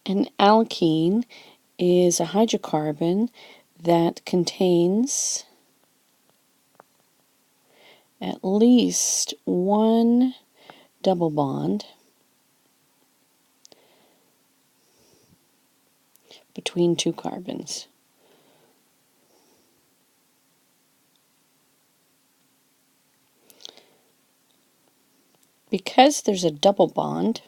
An alkene is a hydrocarbon that contains at least one double bond between two carbons. Because there's a double bond,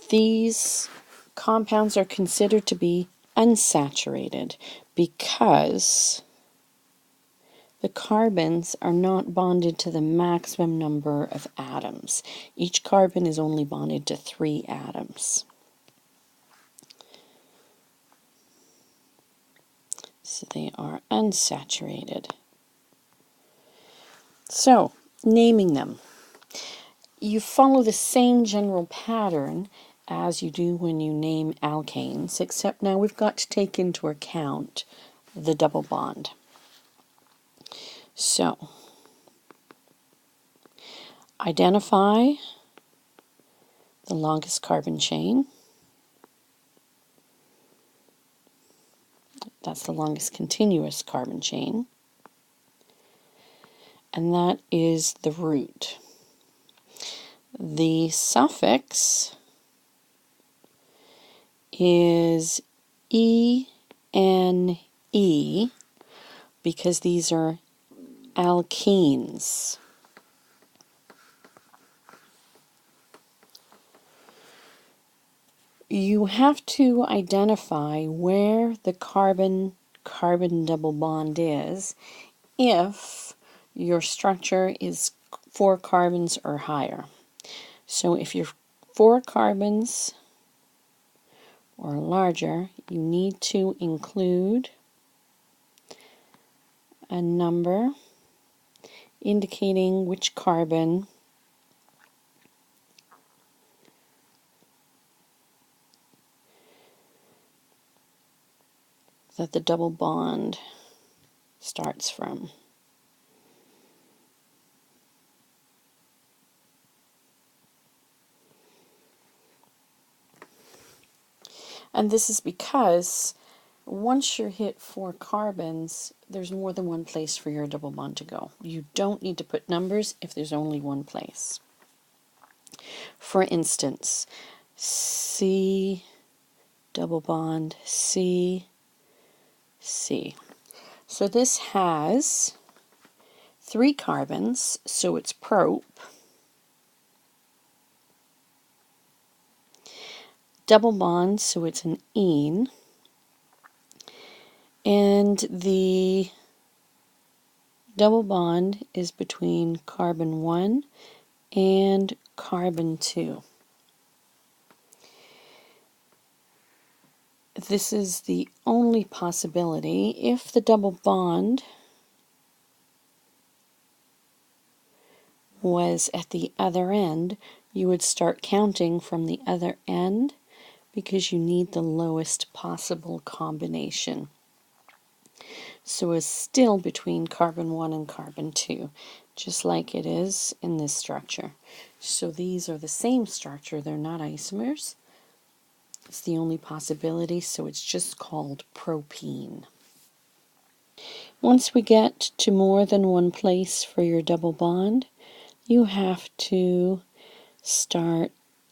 these compounds are considered to be unsaturated because the carbons are not bonded to the maximum number of atoms. Each carbon is only bonded to 3 atoms. So they are unsaturated. So, naming them. You follow the same general pattern as you do when you name alkanes, except now we've got to take into account the double bond. So, identify the longest carbon chain. That's the longest continuous carbon chain. And that is the root. The suffix is ENE because these are alkenes. You have to identify where the carbon-carbon double bond is if your structure is 4 carbons or higher. So if you're 4 carbons or larger, you need to include a number indicating which carbon that the double bond starts from. And this is because once you hit 4 carbons, there's more than one place for your double bond to go. You don't need to put numbers if there's only one place. For instance, C double bond C, C. So this has 3 carbons, so it's prop. Double bond, so it's an ene. And the double bond is between carbon 1 and carbon 2. This is the only possibility. If the double bond was at the other end, you would start counting from the other end because you need the lowest possible combination. So it's still between carbon 1 and carbon 2, just like it is in this structure. So these are the same structure, they're not isomers. It's the only possibility, so it's just called propene. Once we get to more than one place for your double bond, you have to start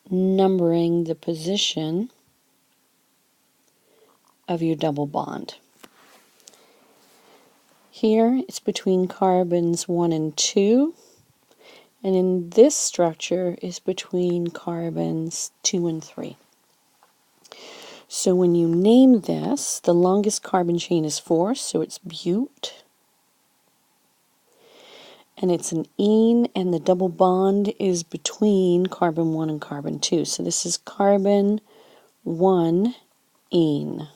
numbering the position of your double bond. Here it's between carbons 1 and 2, and in this structure is between carbons 2 and 3. So when you name this, the longest carbon chain is 4, so it's bute. And it's an ene, and the double bond is between carbon 1 and carbon 2. So this is carbon 1 ene.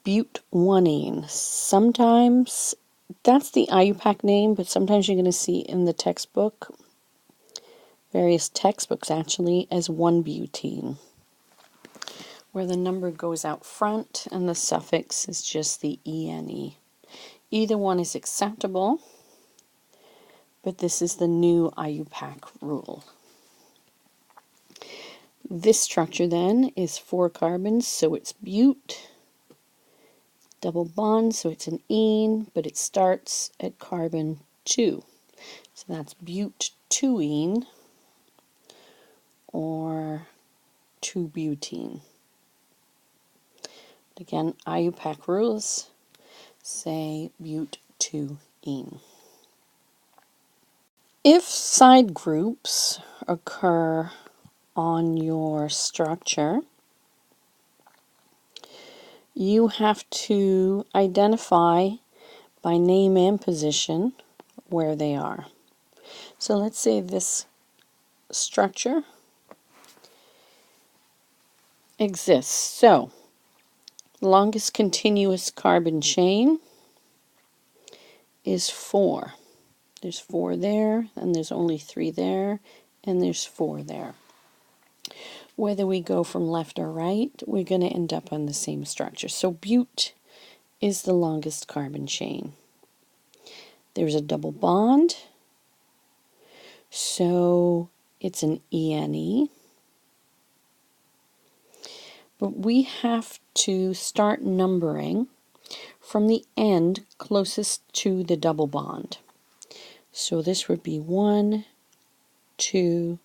Bute-1-ene. Sometimes that's the IUPAC name, but sometimes you're going to see in the textbook, various textbooks actually, as 1-butene, where the number goes out front and the suffix is just the ene. Either one is acceptable, but this is the new IUPAC rule. This structure then is 4 carbons, so it's bute. Double bond, so it's an ene, but it starts at carbon 2. So that's bute-2-ene or 2-butene. Again, IUPAC rules say bute-2-ene. If side groups occur on your structure, you have to identify by name and position where they are. So let's say this structure exists. So, longest continuous carbon chain is 4. There's 4 there, and there's only 3 there, and there's 4 there. Whether we go from left or right, we're going to end up on the same structure. So bute is the longest carbon chain. There's a double bond, so it's an ENE. But we have to start numbering from the end closest to the double bond. So this would be 1, 2,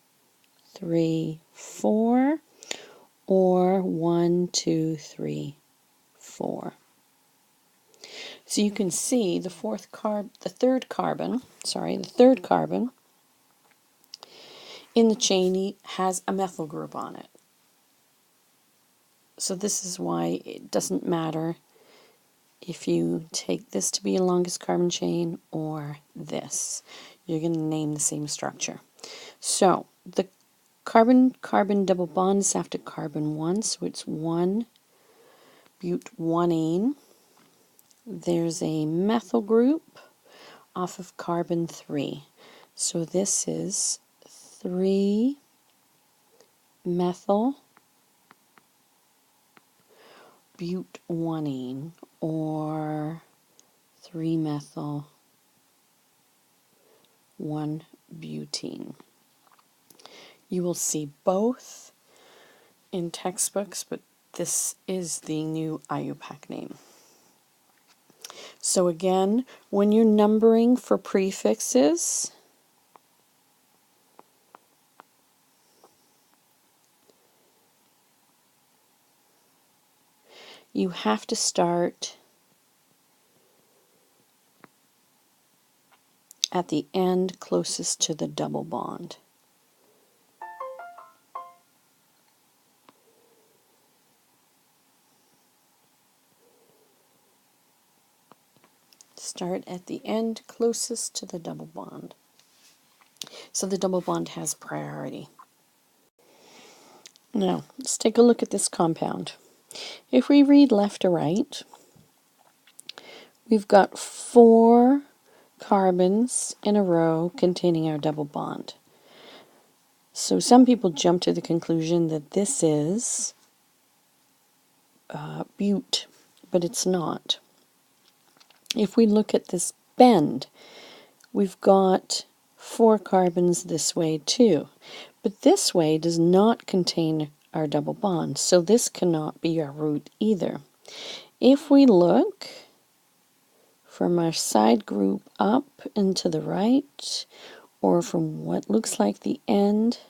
3, 4, or 1, 2, 3, 4. So you can see the third carbon in the chain has a methyl group on it. So this is why it doesn't matter if you take this to be a longest carbon chain or this. You're going to name the same structure. So the carbon-carbon double bond is after carbon 1, so it's 1 bute-1-ene. There's a methyl group off of carbon 3. So this is 3 methyl bute-1-ene or 3 methyl 1-butene. You will see both in textbooks, but this is the new IUPAC name. So again, when you're numbering for prefixes, you have to start at the end closest to the double bond. Start at the end closest to the double bond. So the double bond has priority. Now, let's take a look at this compound. If we read left to right, we've got 4 carbons in a row containing our double bond. So some people jump to the conclusion that this is bute, but it's not. If we look at this bend, we've got 4 carbons this way too, but this way does not contain our double bond, so this cannot be our root either. If we look from our side group up and to the right, or from what looks like the end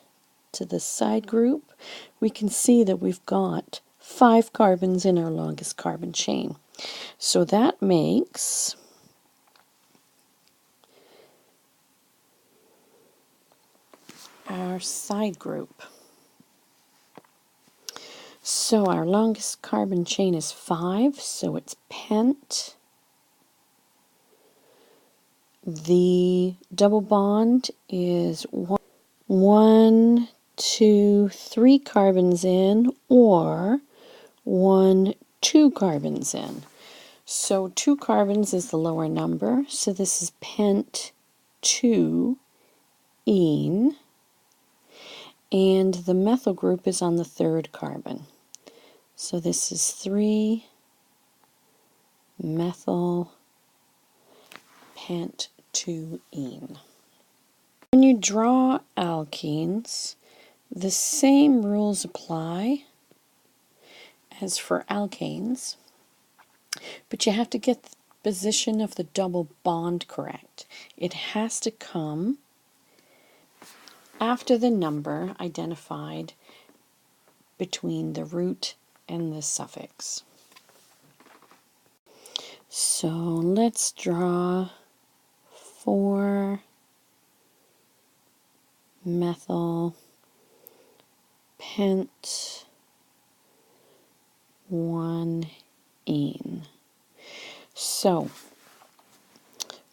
to the side group, we can see that we've got 5 carbons in our longest carbon chain. So that makes our side group. So our longest carbon chain is 5, so it's pent. The double bond is 1, 2, 3 carbons in, or 1, 2 carbons in. So 2 carbons is the lower number, so this is pent 2-ene, and the methyl group is on the 3rd carbon. So this is 3 methyl pent 2-ene. When you draw alkenes, the same rules apply as for alkanes, but you have to get the position of the double bond correct. It has to come after the number identified between the root and the suffix. So let's draw 4-methyl pent 1-ene. So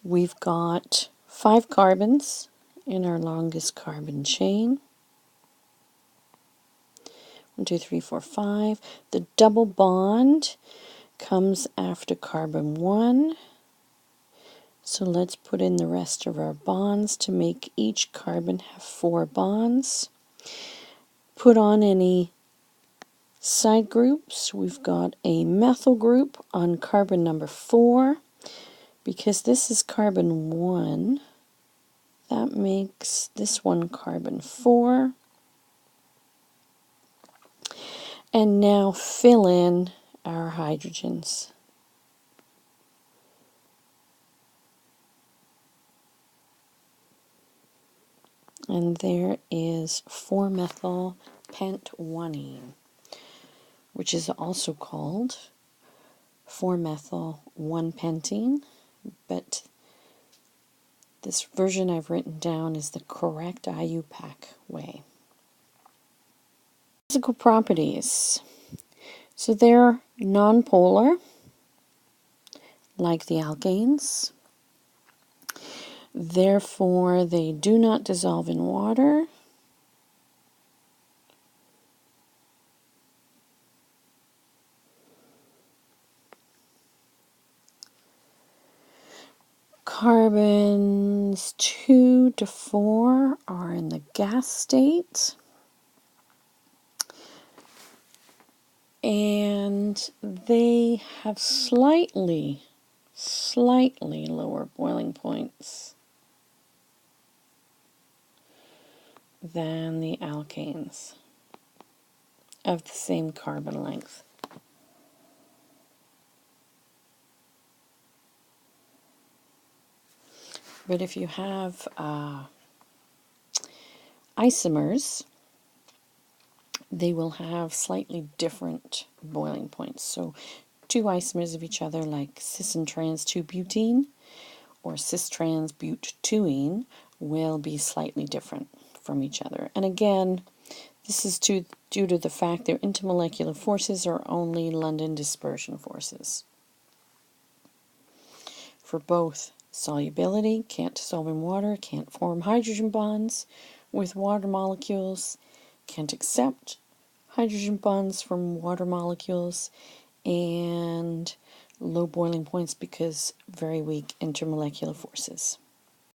we've got 5 carbons in our longest carbon chain. 1, 2, 3, 4, 5. The double bond comes after carbon 1. So let's put in the rest of our bonds to make each carbon have 4 bonds. Put on any side groups. We've got a methyl group on carbon number 4. Because this is carbon 1, that makes this one carbon 4. And now fill in our hydrogens. And there is 4-methyl pent 1-ene, which is also called 4-methyl 1-pentene, but this version I've written down is the correct IUPAC way. Physical properties. So they're nonpolar, like the alkanes. Therefore, they do not dissolve in water. Carbons 2 to 4 are in the gas state. And they have slightly lower boiling points than the alkanes of the same carbon length. But if you have isomers, they will have slightly different boiling points. So 2 isomers of each other, like cis and trans 2-butene or cis trans but 2-ene, will be slightly different from each other. And again, this is due to the fact their intermolecular forces are only London dispersion forces. For both solubility, can't dissolve in water, can't form hydrogen bonds with water molecules, can't accept hydrogen bonds from water molecules, and low boiling points because very weak intermolecular forces.